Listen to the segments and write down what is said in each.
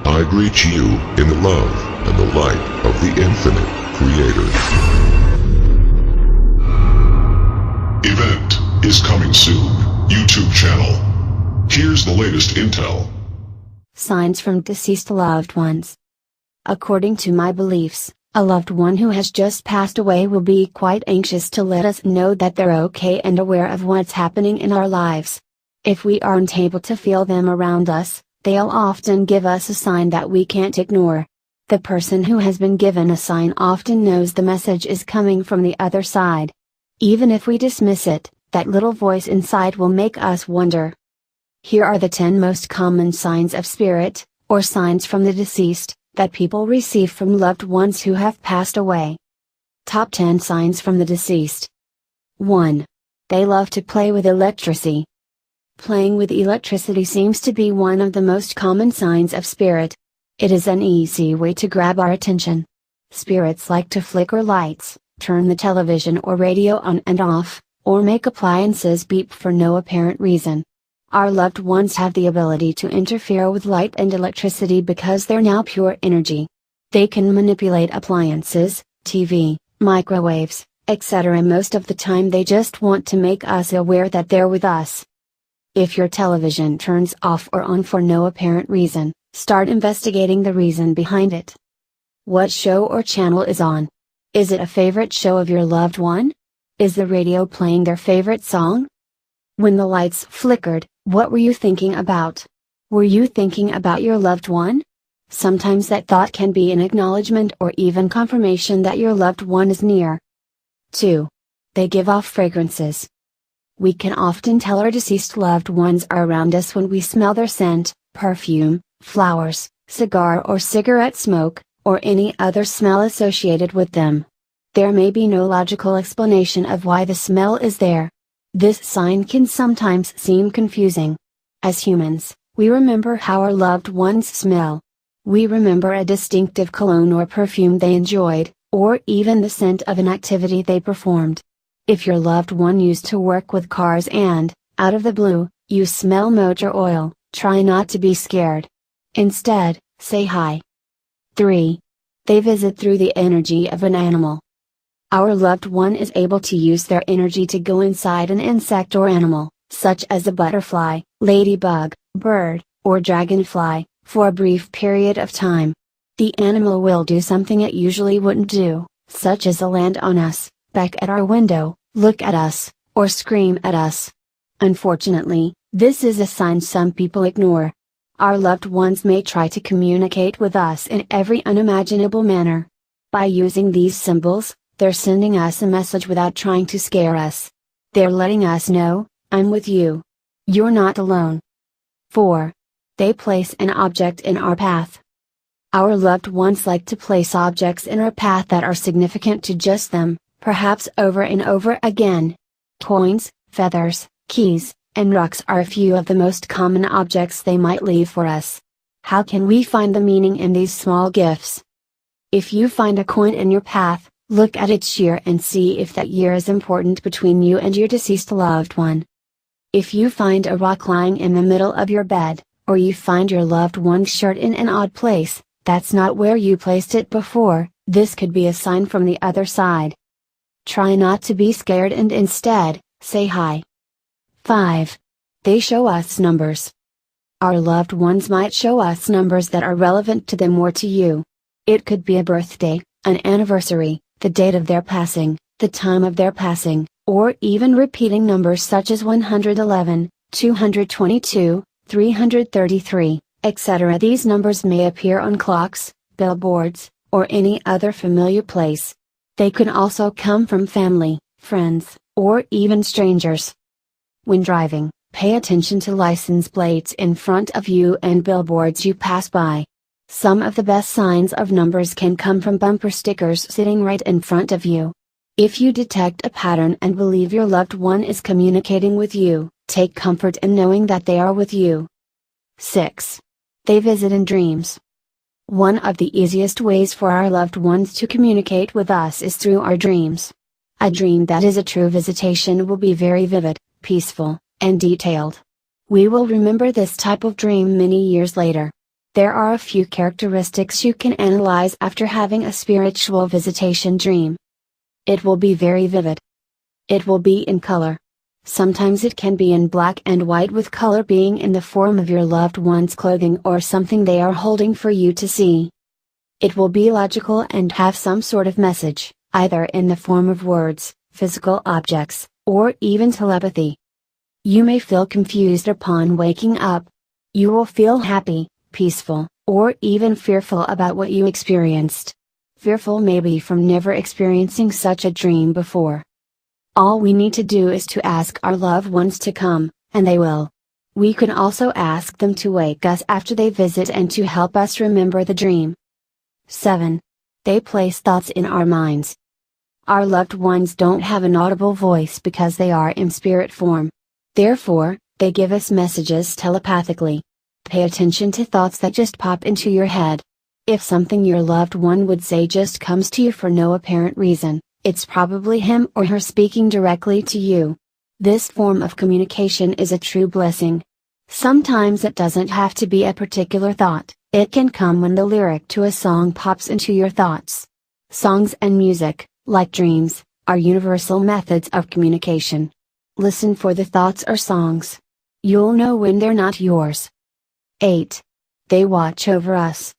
I greet you in the love and the light of the infinite Creator. Event is coming soon. YouTube channel. Here's the latest intel. Signs from deceased loved ones. According to my beliefs, a loved one who has just passed away will be quite anxious to let us know that they're okay and aware of what's happening in our lives. If we aren't able to feel them around us, they'll often give us a sign that we can't ignore. The person who has been given a sign often knows the message is coming from the other side. Even if we dismiss it, that little voice inside will make us wonder. Here are the 10 most common signs of spirit, or signs from the deceased, that people receive from loved ones who have passed away. Top 10 signs from the deceased. 1. They love to play with electricity. Playing with electricity seems to be one of the most common signs of spirit. It is an easy way to grab our attention. Spirits like to flicker lights, turn the television or radio on and off, or make appliances beep for no apparent reason. Our loved ones have the ability to interfere with light and electricity because they're now pure energy. They can manipulate appliances, TV, microwaves, etc. Most of the time they just want to make us aware that they're with us. If your television turns off or on for no apparent reason, start investigating the reason behind it. What show or channel is on? Is it a favorite show of your loved one? Is the radio playing their favorite song? When the lights flickered, what were you thinking about? Were you thinking about your loved one? Sometimes that thought can be an acknowledgement or even confirmation that your loved one is near. 2. They give off fragrances. We can often tell our deceased loved ones are around us when we smell their scent, perfume, flowers, cigar or cigarette smoke, or any other smell associated with them. There may be no logical explanation of why the smell is there. This sign can sometimes seem confusing. As humans, we remember how our loved ones smell. We remember a distinctive cologne or perfume they enjoyed, or even the scent of an activity they performed. If your loved one used to work with cars and, out of the blue, you smell motor oil, try not to be scared. Instead, say hi. 3. They visit through the energy of an animal. Our loved one is able to use their energy to go inside an insect or animal, such as a butterfly, ladybug, bird, or dragonfly, for a brief period of time. The animal will do something it usually wouldn't do, such as land on us, peck at our window, look at us, or scream at us. Unfortunately, this is a sign some people ignore. Our loved ones may try to communicate with us in every unimaginable manner. By using these symbols, they're sending us a message without trying to scare us. They're letting us know, I'm with you. You're not alone. 4. They place an object in our path. Our loved ones like to place objects in our path that are significant to just them, perhaps over and over again. Coins, feathers, keys, and rocks are a few of the most common objects they might leave for us. How can we find the meaning in these small gifts? If you find a coin in your path, look at its year and see if that year is important between you and your deceased loved one. If you find a rock lying in the middle of your bed, or you find your loved one's shirt in an odd place, that's not where you placed it before. This could be a sign from the other side. Try not to be scared and instead, say hi. 5. They show us numbers. Our loved ones might show us numbers that are relevant to them or to you. It could be a birthday, an anniversary, the date of their passing, the time of their passing, or even repeating numbers such as 111, 222, 333, etc. These numbers may appear on clocks, billboards, or any other familiar place. They can also come from family, friends, or even strangers. When driving, pay attention to license plates in front of you and billboards you pass by. Some of the best signs of numbers can come from bumper stickers sitting right in front of you. If you detect a pattern and believe your loved one is communicating with you, take comfort in knowing that they are with you. 6. They visit in dreams. One of the easiest ways for our loved ones to communicate with us is through our dreams. A dream that is a true visitation will be very vivid, peaceful, and detailed. We will remember this type of dream many years later. There are a few characteristics you can analyze after having a spiritual visitation dream. It will be very vivid. It will be in color. Sometimes it can be in black and white, with color being in the form of your loved one's clothing or something they are holding for you to see. It will be logical and have some sort of message, either in the form of words, physical objects, or even telepathy. You may feel confused upon waking up. You will feel happy, peaceful, or even fearful about what you experienced. Fearful maybe from never experiencing such a dream before. All we need to do is to ask our loved ones to come, and they will. We can also ask them to wake us after they visit and to help us remember the dream. 7. They place thoughts in our minds. Our loved ones don't have an audible voice because they are in spirit form. Therefore, they give us messages telepathically. Pay attention to thoughts that just pop into your head. If something your loved one would say just comes to you for no apparent reason, it's probably him or her speaking directly to you. This form of communication is a true blessing. Sometimes it doesn't have to be a particular thought, it can come when the lyric to a song pops into your thoughts. Songs and music, like dreams, are universal methods of communication. Listen for the thoughts or songs. You'll know when they're not yours. 8. They watch over us.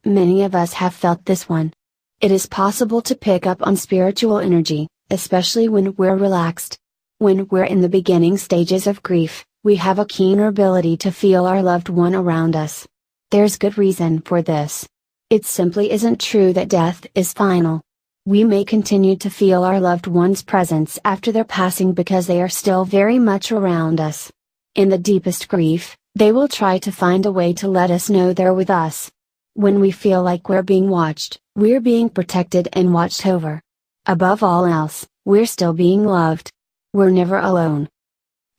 Many of us have felt this one. It is possible to pick up on spiritual energy, especially when we're relaxed. When we're in the beginning stages of grief, we have a keener ability to feel our loved one around us. There's good reason for this. It simply isn't true that death is final. We may continue to feel our loved one's presence after their passing because they are still very much around us. In the deepest grief, they will try to find a way to let us know they're with us. When we feel like we're being watched, we're being protected and watched over. Above all else, we're still being loved. We're never alone.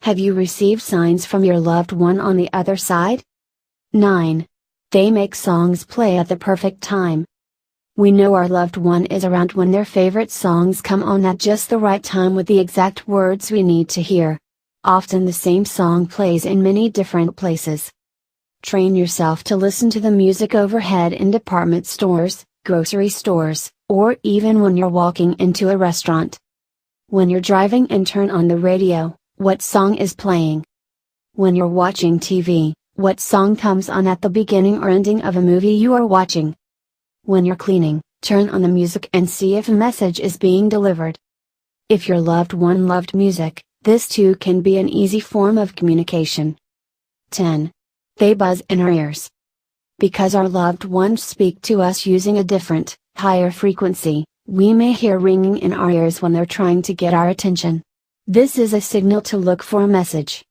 Have you received signs from your loved one on the other side? 9. They make songs play at the perfect time. We know our loved one is around when their favorite songs come on at just the right time with the exact words we need to hear. Often the same song plays in many different places. Train yourself to listen to the music overhead in department stores, grocery stores, or even when you're walking into a restaurant. When you're driving and turn on the radio, what song is playing? When you're watching TV, what song comes on at the beginning or ending of a movie you are watching? When you're cleaning, turn on the music and see if a message is being delivered. If your loved one loved music, this too can be an easy form of communication. 10. They buzz in our ears. Because our loved ones speak to us using a different, higher frequency, we may hear ringing in our ears when they're trying to get our attention. This is a signal to look for a message.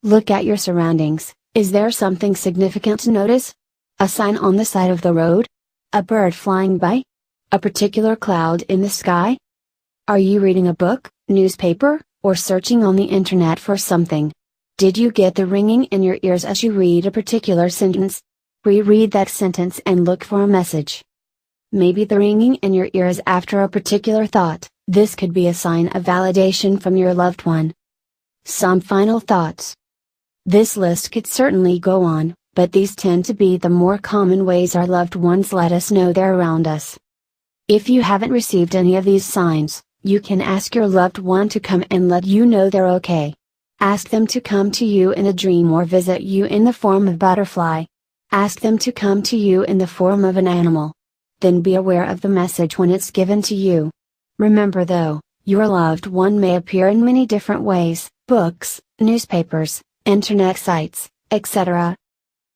Look at your surroundings. Is there something significant to notice? A sign on the side of the road? A bird flying by? A particular cloud in the sky? Are you reading a book, newspaper, or searching on the internet for something? Did you get the ringing in your ears as you read a particular sentence? Reread that sentence and look for a message. Maybe the ringing in your ears after a particular thought. This could be a sign of validation from your loved one. Some final thoughts. This list could certainly go on, but these tend to be the more common ways our loved ones let us know they're around us. If you haven't received any of these signs, you can ask your loved one to come and let you know they're okay. Ask them to come to you in a dream or visit you in the form of butterfly. Ask them to come to you in the form of an animal. Then be aware of the message when it's given to you. Remember though, your loved one may appear in many different ways: books, newspapers, internet sites, etc.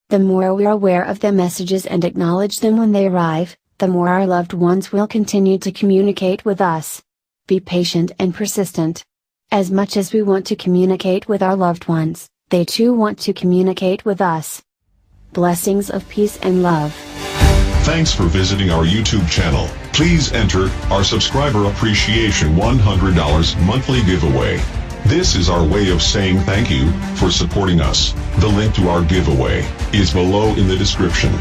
The more we're aware of the messages and acknowledge them when they arrive, the more our loved ones will continue to communicate with us. Be patient and persistent. As much as we want to communicate with our loved ones, they too want to communicate with us. Blessings of peace and love. Thanks for visiting our YouTube channel. Please enter our subscriber appreciation $100 monthly giveaway. This is our way of saying thank you for supporting us. The link to our giveaway is below in the description.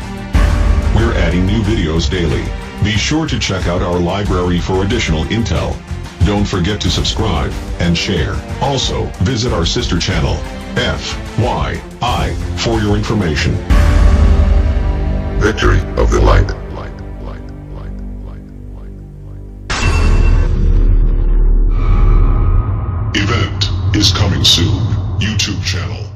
We're adding new videos daily. Be sure to check out our library for additional intel. Don't forget to subscribe and share. Also, visit our sister channel, FYI, for your information. victory of the light. Event is coming soon. YouTube channel.